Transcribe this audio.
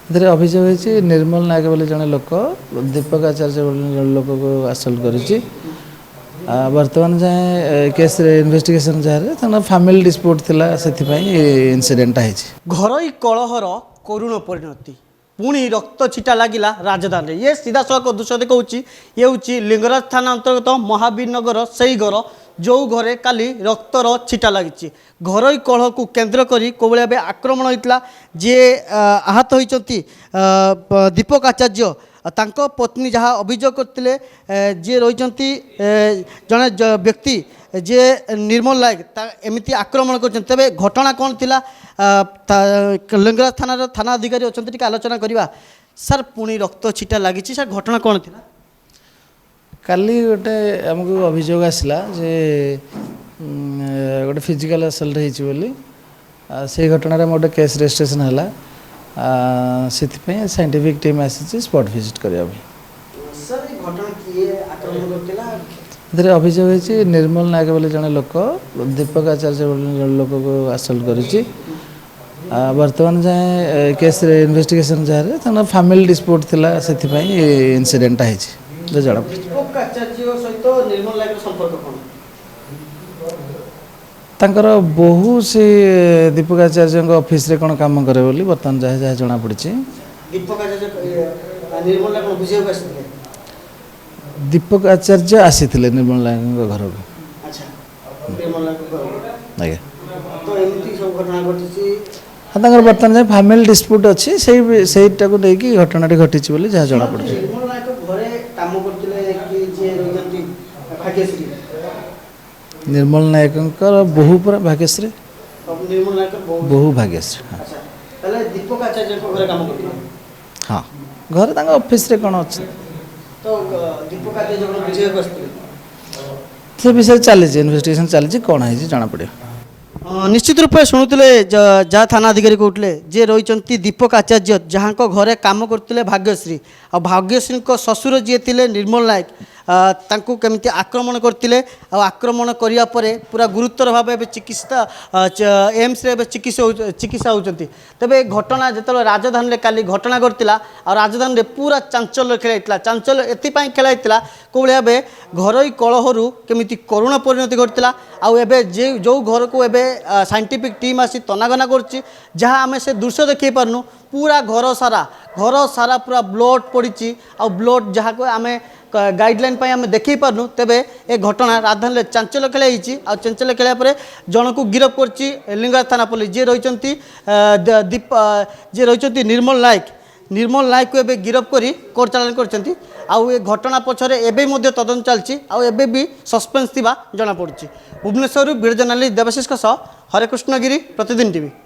ଏଥିରେ ଅଭିଯୋଗ ହୋଇଛି ନିର୍ମଲ ନାୟକ ବୋଲି ଜଣେ ଲୋକ ଦୀପକ ଆଚାର୍ଯ୍ୟ ବୋଲି ଜଣେ ଲୋକକୁ ଆସଲ୍ଟ କରିଛି। ବର୍ତ୍ତମାନ ଯାଏଁ କେସ୍ରେ ଇନଭେଷ୍ଟିଗେସନ୍ ଯାହାରେ ତାଙ୍କର ଫ୍ୟାମିଲି ଡିସ୍ପ୍ୟୁଟ୍ ଥିଲା, ସେଥିପାଇଁ ଇନସିଡେଣ୍ଟଟା ହେଇଛି। ଘରୋଇ କଳହର କରୁଣ ପରିଣତି, ପୁଣି ରକ୍ତ ଛିଟା ଲାଗିଲା ରାଜଧାନୀରେ। ଇଏ ସିଧାସଳଖ ଦୃଶ୍ୟ ଦେଖାଉଛି। ଇଏ ହେଉଛି ଲିଙ୍ଗରାଜ ଥାନା ଅନ୍ତର୍ଗତ ମହାବୀର ନଗର ସେଇ ଘର ଯେଉଁ ଘରେ କାଲି ରକ୍ତର ଛିଟା ଲାଗିଛି। ଘରୋଇ କଳହକୁ କେନ୍ଦ୍ର କରି କେଉଁଭଳି ଭାବେ ଆକ୍ରମଣ ହୋଇଥିଲା। ଯିଏ ଆହତ ହୋଇଛନ୍ତି ଦୀପକ ଆଚାର୍ଯ୍ୟ, ତାଙ୍କ ପତ୍ନୀ ଯାହା ଅଭିଯୋଗ କରିଥିଲେ, ଯିଏ ରହିଛନ୍ତି ଜଣେ ବ୍ୟକ୍ତି ଯେ ନିର୍ମଲ ନାୟକ ଏମିତି ଆକ୍ରମଣ କରିଛନ୍ତି। ତେବେ ଘଟଣା କ'ଣ ଥିଲା, ଲିଙ୍ଗରାଜ ଥାନାର ଥାନା ଅଧିକାରୀ ଅଛନ୍ତି, ଟିକେ ଆଲୋଚନା କରିବା। ସାର୍, ପୁଣି ରକ୍ତ ଛିଟା ଲାଗିଛି, ସାର୍ ଘଟଣା କ'ଣ ଥିଲା? କାଲି ଗୋଟେ ଆମକୁ ଅଭିଯୋଗ ଆସିଲା ଯେ ଗୋଟେ ଫିଜିକାଲ ଆସଲ୍ଟ ହେଇଛି ବୋଲି। ସେଇ ଘଟଣାରେ ଆମ ଗୋଟେ କେସ୍ ରେଜିଷ୍ଟ୍ରେସନ୍ ହେଲା। ସେଥିପାଇଁ ସାଇଣ୍ଟିଫିକ୍ ଟିମ୍ ଆସିଛି ସ୍ପଟ୍ ଭିଜିଟ୍ କରିବା ପାଇଁ। ସାର୍, ଏ ଘଟଣା କିଏ ଆକ୍ରମଣ କରିଥିଲା? ଏଥିରେ ଅଭିଯୋଗ ହୋଇଛି ନିର୍ମଲ ନାୟକ ବୋଲି ଜଣେ ଲୋକ ଦୀପକ ଆଚାର୍ଯ୍ୟ ବୋଲି ଜଣେ ଲୋକକୁ ଆସଲ୍ଟ କରିଛି। ବର୍ତ୍ତମାନ ଯାଏଁ କେସ୍ରେ ଇନଭେଷ୍ଟିଗେସନ୍ ଯାହାରେ ତାଙ୍କର ଫ୍ୟାମିଲି ଡିସ୍ପ୍ୟୁଟ୍ ଥିଲା, ସେଥିପାଇଁ ଇନସିଡେଣ୍ଟଟା ହେଇଛି ଜଣାପଡ଼ିଛି। ଦୀପକ ଆଚାର୍ଯ୍ୟ ସହିତ ନିର୍ମଲ ନାୟକର ସମ୍ପର୍କ କ'ଣ? ତାଙ୍କର ବୋହୂ ସେ ଦୀପକ ଆଚାର୍ଯ୍ୟଙ୍କ ଅଫିସରେ କ'ଣ କାମ କରେ ବୋଲି ବର୍ତ୍ତମାନ ଯାହା ଯାହା ଜଣାପଡ଼ିଛି। ଦୀପକ ଆଚାର୍ଯ୍ୟ ନିର୍ମଲ ନାୟକ ବୁଝିବାକୁ ଆସିଥିଲେ? ଦୀପକ ଆଚାର୍ଯ୍ୟ ଆସିଥିଲେ ନିର୍ମଳ ନାୟକଙ୍କ ଘରକୁ। ଆଚ୍ଛା, ନିର୍ମଲ ନାୟକ ଘରକୁ। ଆଜ୍ଞା। ତ ଏମିତି ସବୁ ଘଟଣା ଘଟିଛି। ହଁ, ତାଙ୍କର ବର୍ତ୍ତମାନ ଯାଏଁ ଫ୍ୟାମିଲି ଡିସ୍ପ୍ୟୁଟ୍ ଅଛି, ସେଇଟାକୁ ନେଇକି ଘଟଣାଟି ଘଟିଛି ବୋଲି ଯାହା ଜଣାପଡ଼ୁଛି। ନିର୍ମଳ ନାୟକ ଘରେ କାମ କରୁଥିଲେ କି ଯିଏ ରହିଛନ୍ତି ଭାଗ୍ୟଶ୍ରୀ? ନିର୍ମଳ ନାୟକଙ୍କର ବୋହୂ ପୁରା ଭାଗ୍ୟଶ୍ରୀ। ନିର୍ମଳ ନାୟକ ବୋହୂ ଭାଗ୍ୟଶ୍ରୀ। ଆଚ୍ଛା, ତାହେଲେ ଦୀପକ ଆଚାର୍ଯ୍ୟଙ୍କ ଘରେ କାମ କରୁଥିଲେ? ହଁ, ଘରେ ତାଙ୍କ ଅଫିସରେ କ'ଣ ଅଛି ତ ଦୀପକ ଆଚାର୍ଯ୍ୟ କ'ଣ ବୁଝିବାକୁ ଆସିଥିଲେ? ସେ ବିଷୟରେ ଚାଲିଛି, ଇନଭେଷ୍ଟିଗେସନ୍ ଚାଲିଛି, କ'ଣ ହେଇଛି ଜଣାପଡ଼ିବ। ନିଶ୍ଚିତ ରୂପେ ଶୁଣୁଥିଲେ ଯାହା ଥାନା ଅଧିକାରୀ କହୁଥିଲେ, ଯିଏ ରହିଛନ୍ତି ଦୀପକ ଆଚାର୍ଯ୍ୟ, ଯାହାଙ୍କ ଘରେ କାମ କରୁଥିଲେ ଭାଗ୍ୟଶ୍ରୀ। ଆଉ ଭାଗ୍ୟଶ୍ରୀଙ୍କ ଶ୍ୱଶୁର ଯିଏ ଥିଲେ ନିର୍ମଲ ନାୟକ, ତାଙ୍କୁ କେମିତି ଆକ୍ରମଣ କରିଥିଲେ। ଆଉ ଆକ୍ରମଣ କରିବା ପରେ ପୁରା ଗୁରୁତର ଭାବେ ଏବେ ଚିକିତ୍ସା ଏମ୍ସରେ ଏବେ ଚିକିତ୍ସା ହେଉଛନ୍ତି। ତେବେ ଏ ଘଟଣା ଯେତେବେଳେ ରାଜଧାନୀରେ କାଲି ଘଟଣା ଘଟିଥିଲା, ଆଉ ରାଜଧାନୀରେ ପୁରା ଚାଞ୍ଚଲ୍ୟ ଖେଳାଇଥିଲା। ଚାଞ୍ଚଲ୍ୟ ଏଥିପାଇଁ ଖେଳାଇଥିଲା କେଉଁଭଳି ଭାବେ ଘରୋଇ କଳହରୁ କେମିତି କରୁଣ ପରିଣତି ଘଟିଥିଲା। ଆଉ ଏବେ ଯେଉଁ ଘରକୁ ଏବେ ସାଇଣ୍ଟିଫିକ୍ ଟିମ୍ ଆସି ତନାଘନା କରୁଛି, ଯାହା ଆମେ ସେ ଦୃଶ୍ୟ ଦେଖାଇ ପାରୁନୁ। ପୁରା ଘର ସାରା ପୁରା ବ୍ଲଡ୍ ପଡ଼ିଛି। ଆଉ ବ୍ଲଡ୍ ଯାହାକୁ ଆମେ ଗାଇଡ଼ଲାଇନ୍ ପାଇଁ ଆମେ ଦେଖାଇ ପାରୁନୁ। ତେବେ ଏ ଘଟଣା ରାଜଧାନୀରେ ଚାଞ୍ଚଲ୍ୟ ଖେଳାଇଛି। ଆଉ ଚାଞ୍ଚଲ୍ୟ ଖେଳିବା ପରେ ଜଣକୁ ଗିରଫ କରିଛି ଲିଙ୍ଗରାଜ ଥାନା ପୋଲିସ, ଯିଏ ରହିଛନ୍ତି ନିର୍ମଲ ନାୟକକୁ ଏବେ ଗିରଫ କରି କୋର୍ଟ ଚାଲାଣ କରିଛନ୍ତି। ଆଉ ଏ ଘଟଣା ପଛରେ ଏବେ ମଧ୍ୟ ତଦନ୍ତ ଚାଲିଛି, ଆଉ ଏବେ ବି ସସ୍ପେନ୍ସ ଥିବା ଜଣାପଡ଼ୁଛି। ଭୁବନେଶ୍ୱରରୁ ଭିଡ଼ିଓ ଜର୍ଣ୍ଣାଲିଷ୍ଟ ଦେବାଶିଷଙ୍କ ସହ ହରେକୃଷ୍ଣ ଗିରି, ପ୍ରତିଦିନ ଟିଭି।